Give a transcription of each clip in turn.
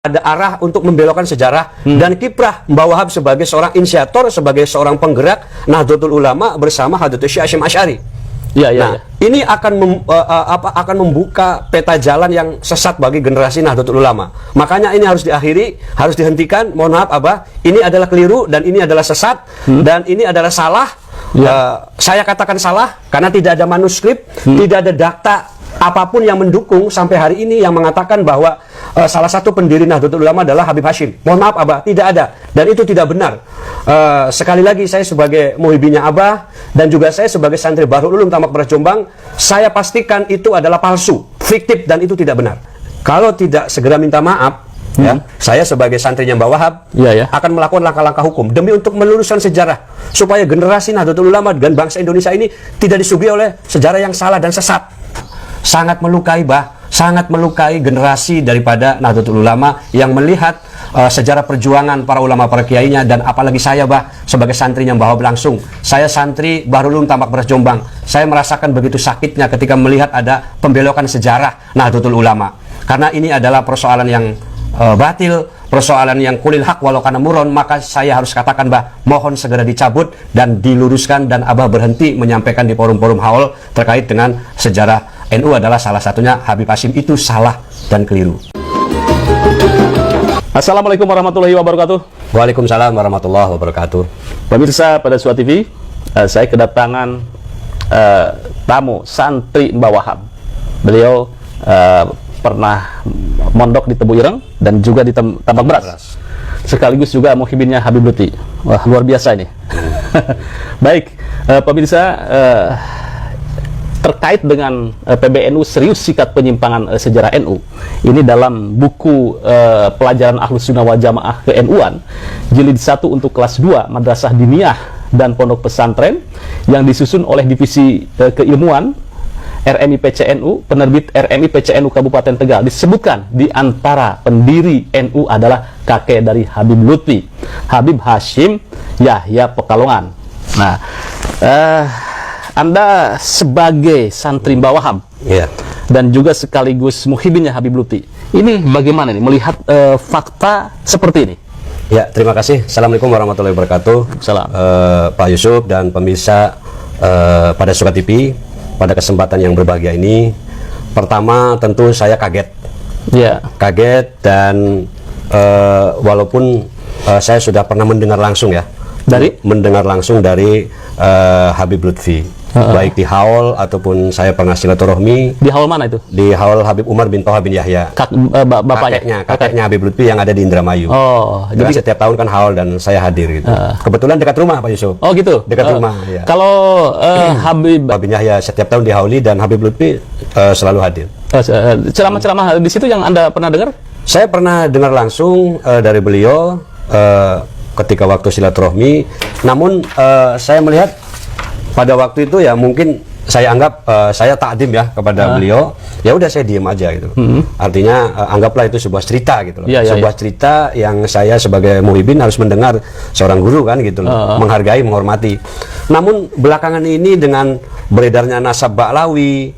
ada arah untuk membelokkan sejarah dan kiprah Mbah Wahab sebagai seorang inisiator, sebagai seorang penggerak Nahdlatul Ulama bersama Hadratus Syekh Hasyim Asy'ari. Ini akan membuka peta jalan yang sesat bagi generasi Nahdlatul Ulama. Makanya ini harus diakhiri, harus dihentikan. Mohon maaf Abah, ini adalah keliru dan ini adalah sesat dan ini adalah salah. Saya katakan salah karena tidak ada manuskrip, tidak ada data apapun yang mendukung sampai hari ini yang mengatakan bahwa salah satu pendiri Nahdlatul Ulama adalah Habib Hasyim. Mohon maaf Abah, tidak ada dan itu tidak benar. Sekali lagi saya sebagai muhibinnya Abah dan juga saya sebagai santri Bahrul Ulum Tamak Beras Jombang, saya pastikan itu adalah palsu, fiktif dan itu tidak benar. Kalau tidak segera minta maaf, saya sebagai santrinya Mbah Wahab akan melakukan langkah-langkah hukum demi untuk meluruskan sejarah supaya generasi Nahdlatul Ulama dan bangsa Indonesia ini tidak disuguhi oleh sejarah yang salah dan sesat. Sangat melukai sangat melukai generasi daripada Nahdlatul Ulama yang melihat sejarah perjuangan para ulama, para kiainya, dan apalagi saya sebagai santrinya Mbah Wahab langsung. Saya santri Bahrul Ulum Tamak Beras Jombang. Saya merasakan begitu sakitnya ketika melihat ada pembelokan sejarah Nahdlatul Ulama. Karena ini adalah persoalan yang batil, persoalan yang kulil hak walau kana muron, maka saya harus katakan mohon segera dicabut dan diluruskan dan Abah berhenti menyampaikan di forum-forum haul terkait dengan sejarah NU adalah salah satunya Habib Hasyim itu salah dan keliru. Assalamualaikum warahmatullahi wabarakatuh. Waalaikumsalam warahmatullahi wabarakatuh. Pemirsa pada Suara TV, saya kedatangan tamu santri Mbah Wahab. Beliau pernah mondok di Tebu Ireng dan juga di Tambak Beras. Sekaligus juga muhibinnya Habib Lutfi. Wah, luar biasa ini. Baik, pemirsa, terkait dengan PBNU serius sikap penyimpangan sejarah NU. Ini dalam buku pelajaran Ahlus Sunnah wal Jamaah ke-NU-an jilid 1 untuk kelas 2 Madrasah Diniyah dan Pondok Pesantren yang disusun oleh Divisi Keilmuan RMI PCNU, penerbit RMI PCNU Kabupaten Tegal, disebutkan di antara pendiri NU adalah kakek dari Habib Lutfi, Habib Hasyim Yahya Pekalongan. Nah, Anda sebagai santri Mbah Wahab dan juga sekaligus muhibinnya Habib Lutfi, ini bagaimana nih melihat fakta seperti ini? Ya, terima kasih. Assalamualaikum warahmatullahi wabarakatuh. Salam. Pak Yusuf dan pemirsa pada Suara TV, pada kesempatan yang berbahagia ini, pertama tentu saya kaget. Kaget dan walaupun saya sudah pernah mendengar langsung dari Habib Lutfi. Baik di haul ataupun saya pernah silaturahmi. Di haul mana itu? Di haul Habib Umar bin Toha bin Yahya. Kakeknya Habib Lutfi yang ada di Indramayu. Jadi setiap tahun kan haul dan saya hadir gitu. Kebetulan dekat rumah Pak Yusuf. Oh gitu. Dekat rumah. Ya. Kalau Habib bin Yahya setiap tahun dihauli dan Habib Lutfi selalu hadir. Ceramah-ceramah di situ yang Anda pernah dengar? Saya pernah dengar langsung dari beliau ketika waktu silaturahmi. Namun saya melihat pada waktu itu ya mungkin saya anggap saya takdim ya kepada beliau. Ya udah saya diem aja gitu. Artinya anggaplah itu sebuah cerita gitu loh. Sebuah cerita yang saya sebagai muhibin harus mendengar seorang guru kan gitu loh. Menghargai, menghormati. Namun belakangan ini dengan beredarnya nasab Ba'lawi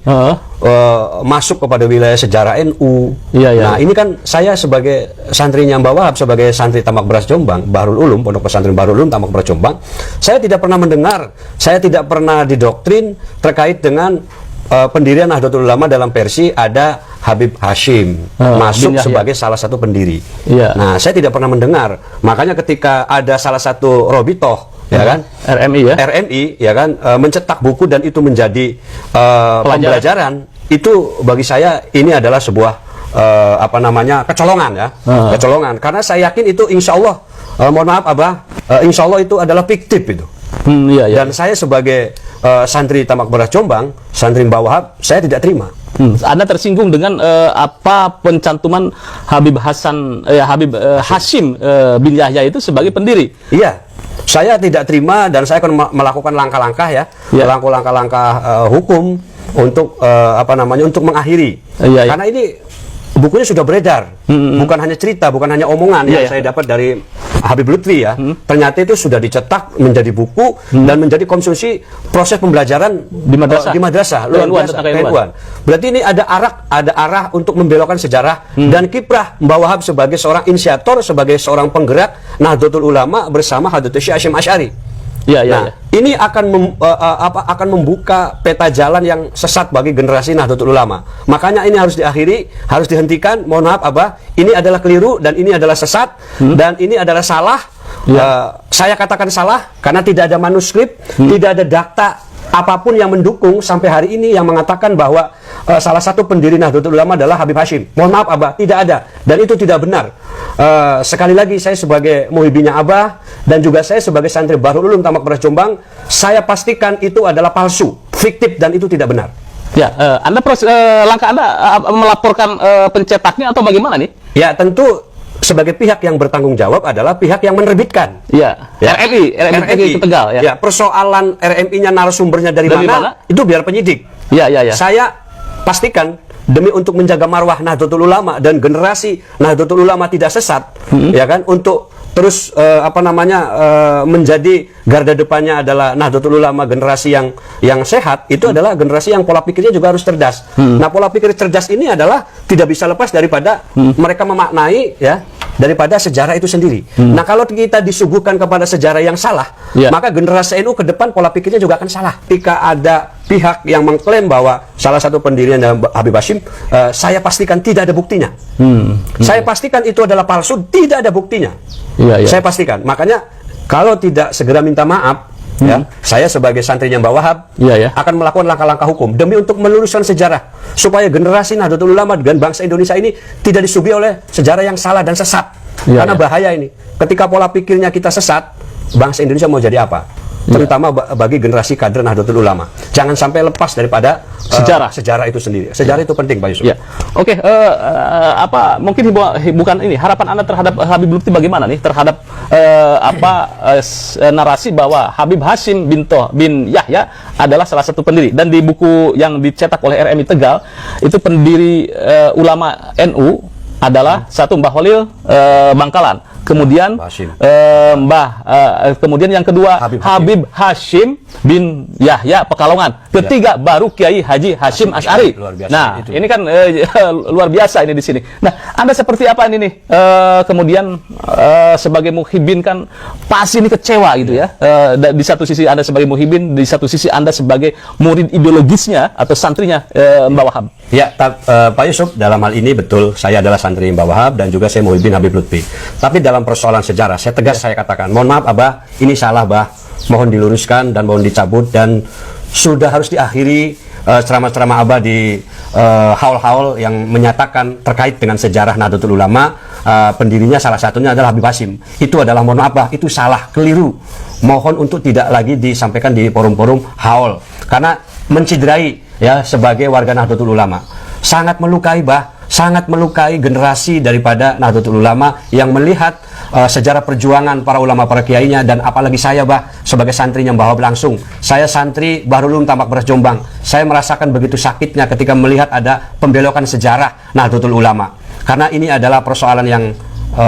masuk kepada wilayah sejarah NU. Nah, ini kan saya sebagai santrinya Mbah Wahab, sebagai santri Tamak Beras Jombang, Bahrul Ulum, Pondok Pesantren Bahrul Ulum Tamak Beras Jombang, saya tidak pernah mendengar, saya tidak pernah didoktrin terkait dengan pendirian Nahdlatul Ulama dalam versi ada Habib Hasyim masuk sebagai salah satu pendiri. Nah, saya tidak pernah mendengar. Makanya ketika ada salah satu robitoh RMI mencetak buku dan itu menjadi pembelajaran, itu bagi saya ini adalah sebuah kecolongan ya. Kecolongan karena saya yakin itu insya Allah mohon maaf Abah, insya Allah itu adalah fiktif itu. Dan saya sebagai santri Tamak Beras Jombang, santri Mbah Wahab, saya tidak terima. Anda tersinggung dengan pencantuman Habib Hasyim bin Yahya itu sebagai pendiri? Iya. Saya tidak terima dan saya akan melakukan langkah-langkah langkah-langkah hukum untuk untuk mengakhiri. Karena ini bukunya sudah beredar, bukan hanya cerita, bukan hanya omongan yang saya dapat dari Habib Lutfi ya. Ternyata itu sudah dicetak menjadi buku dan menjadi konsumsi proses pembelajaran di madrasah, luar biasa, keilmuan. Berarti ini ada arah untuk membelokkan sejarah dan kiprah Mbah Wahab sebagai seorang inisiator, sebagai seorang penggerak Nahdlatul Ulama bersama Hadratus Syekh Hasyim Asy'ari. Ini akan membuka peta jalan yang sesat bagi generasi Nahdlatul Ulama. Makanya ini harus diakhiri, harus dihentikan. Mohon maaf Abah, ini adalah keliru dan ini adalah sesat dan ini adalah salah. Saya katakan salah karena tidak ada manuskrip, tidak ada data apapun yang mendukung sampai hari ini yang mengatakan bahwa salah satu pendiri Nahdlatul Ulama adalah Habib Hasyim. Mohon maaf Abah, tidak ada dan itu tidak benar. Sekali lagi saya sebagai muhibinnya Abah dan juga saya sebagai santri Bahrul Ulum Tamak Beras Jombang, saya pastikan itu adalah palsu, fiktif dan itu tidak benar. Ya, Anda langkah Anda melaporkan pencetaknya atau bagaimana nih? Ya, tentu sebagai pihak yang bertanggung jawab adalah pihak yang menerbitkan. RMI Tegal ya. Ya, persoalan RMI-nya narasumbernya dari mana? Itu biar penyidik. Saya pastikan demi untuk menjaga marwah Nahdlatul Ulama dan generasi Nahdlatul Ulama tidak sesat, ya kan, untuk terus menjadi garda depannya adalah Nahdlatul Ulama generasi yang sehat, itu adalah generasi yang pola pikirnya juga harus cerdas. Nah, pola pikir cerdas ini adalah tidak bisa lepas daripada mereka memaknai ya daripada sejarah itu sendiri. Nah, kalau kita disuguhkan kepada sejarah yang salah, maka generasi NU ke depan pola pikirnya juga akan salah. Ketika ada pihak yang mengklaim bahwa salah satu pendirinya Habib Hasyim, saya pastikan tidak ada buktinya. Saya pastikan itu adalah palsu, tidak ada buktinya. Saya pastikan. Makanya kalau tidak segera minta maaf, saya sebagai santrinya Mbah Wahab akan melakukan langkah-langkah hukum demi untuk meluruskan sejarah supaya generasi Nahdlatul Ulama dan bangsa Indonesia ini tidak disuguhi oleh sejarah yang salah dan sesat. Karena bahaya ini. Ketika pola pikirnya kita sesat, bangsa Indonesia mau jadi apa? Terutama bagi generasi kader Nahdlatul Ulama. Jangan sampai lepas daripada sejarah itu sendiri. Sejarah itu penting, Pak Yusuf. Oke, mungkin bukan ini harapan Anda terhadap Habib Lutfi bagaimana nih terhadap narasi bahwa Habib Hasyim bin Yahya adalah salah satu pendiri, dan di buku yang dicetak oleh RMI Tegal itu pendiri ulama NU adalah satu Mbah Holil Bangkalan. Kemudian kemudian yang kedua Habib Hasyim bin Yahya Pekalongan. Ketiga baru Kiai Haji Hasyim Asy'ari. Nah, ini kan luar biasa ini di sini. Nah, Anda seperti apa ini nih? Kemudian sebagai muhibin kan pasti ini kecewa gitu ya. Di satu sisi Anda sebagai muhibin, di satu sisi Anda sebagai murid ideologisnya atau santrinya Mbah Wahab. Ya, Pak Yusuf, dalam hal ini betul saya adalah santri Mbah Wahab dan juga saya muhibin Habib Lutfi. Tapi dalam persoalan sejarah, saya tegas saya katakan, mohon maaf Abah, ini salah Bah, mohon diluruskan dan mohon dicabut dan sudah harus diakhiri ceramah-ceramah Abah di haul-haul yang menyatakan terkait dengan sejarah Nahdlatul Ulama. Pendirinya salah satunya adalah Habib Hasyim. Itu adalah, mohon maaf Bah, itu salah, keliru. Mohon untuk tidak lagi disampaikan di forum-forum haul karena menciderai ya sebagai warga Nahdlatul Ulama. Sangat melukai Bah, sangat melukai generasi daripada Nahdlatul Ulama yang melihat sejarah perjuangan para ulama, para kiainya, dan apalagi saya Bah sebagai santrinya Mbah Wahab langsung. Saya santri Bahrul Ulum Tamak Beras Jombang. Saya merasakan begitu sakitnya ketika melihat ada pembelokan sejarah Nahdlatul Ulama. Karena ini adalah persoalan yang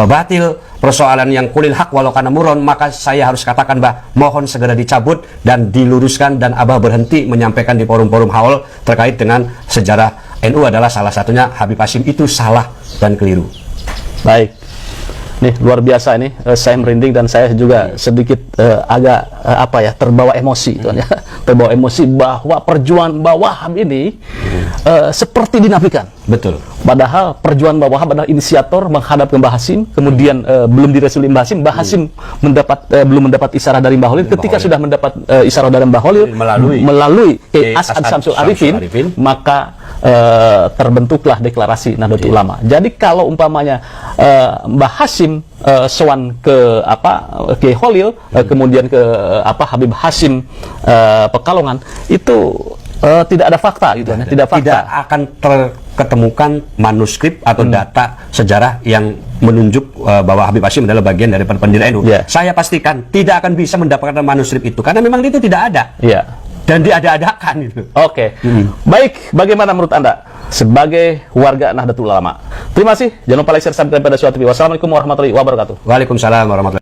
batil, persoalan yang kulil hak walau kana muron, maka saya harus katakan Bah, mohon segera dicabut dan diluruskan dan Abah berhenti menyampaikan di forum-forum haul terkait dengan sejarah NU adalah salah satunya Habib Hasyim, itu salah dan keliru. Baik. Nih, luar biasa ini, saya merinding dan saya juga sedikit agak terbawa emosi ya. Terbawa emosi bahwa perjuangan Mbah Wahab ini seperti dinafikan. Betul. Padahal perjuangan Mbah Wahab adalah inisiator menghadap ke Mbah Hasyim, kemudian belum diresuli Mbah Hasyim, Mbah Hasyim belum mendapat isyarah dari Mbah Holil. Ketika sudah mendapat isyarah dari Mbah Holil melalui As'ad Syamsul Arifin, maka terbentuklah deklarasi Nahdlatul Ulama. Jadi kalau umpamanya Mbah Hasyim sowan ke Kiai Holil, kemudian ke Habib Hasyim Pekalongan, itu tidak ada fakta gitu, tidak akan terketemukan manuskrip atau data sejarah yang menunjuk bahwa Habib Hasyim adalah bagian dari pendiri NU. Saya pastikan tidak akan bisa mendapatkan manuskrip itu karena memang itu tidak ada. dan diada-adakan itu. Oke. Baik, bagaimana menurut Anda sebagai warga Nahdlatul Ulama? Terima kasih. Jangan lupa like, share, subscribe pada Suatu TV. Wassalamualaikum warahmatullahi wabarakatuh. Waalaikumsalam warahmatullahi